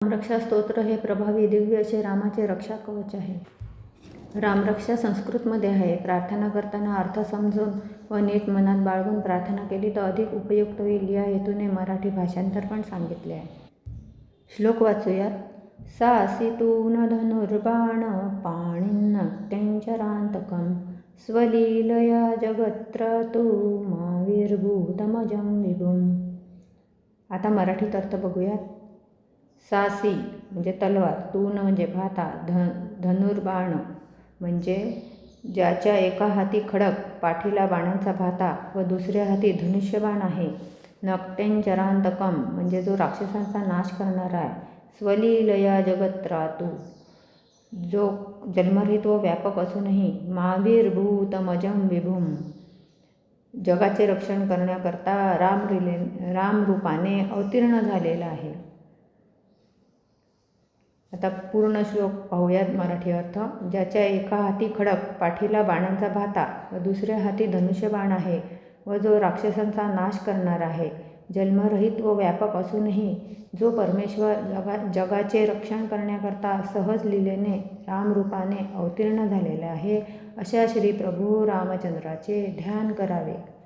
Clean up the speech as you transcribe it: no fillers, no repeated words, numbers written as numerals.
रामरक्षा स्तोत्र हे प्रभावी दिव्य असे रामाचे रक्षा कवच आहे. रामरक्षा संस्कृतमध्ये आहे. प्रार्थना करताना अर्थ समजून व नीट मनात बाळगून प्रार्थना केली तर अधिक उपयुक्त होईल या हेतूने मराठी भाषांतर पण सांगितले आहे. श्लोक वाचूयात. सासी तून धनुर्बाण पाणिन्नक्त्यञ्चरान्तकं स्वलीलया जगत्रातु माविर्भूतमजं विभुम्. आता मराठीत अर्थ बघूयात. सासी म्हणजे तलवार, तून म्हणजे भाता, धनुर्बाण म्हणजे ज्याच्या एका हाती खडक, पाठीला बाणांचा भाता व दुसऱ्या हाती धनुष्यबाण आहे. नक्त्यञ्चरान्तकं म्हणजे जो राक्षसांचा नाश करणारा आहे. स्वलीलया जगत्रातु जो जन्मरहित व व्यापक असूनही माविर्भूतमजं विभुम् जगाचे रक्षण करण्याकरता रामरूपाने अवतीर्ण झालेला आहे. आता पूर्ण श्लोक पाहूयात मराठी अर्थ. ज्याच्या एका हाती खडक, पाठीला बाणांचा भाता व दुसऱ्या हाती धनुष्यबाण आहे व जो राक्षसांचा नाश करणार आहे. जन्मरहित व व्यापक असूनही जो परमेश्वर जगाचे रक्षण करण्याकरता सहज लीलेने रामरूपाने अवतीर्ण झालेला आहे. अशा श्री प्रभू रामचंद्राचे ध्यान करावे.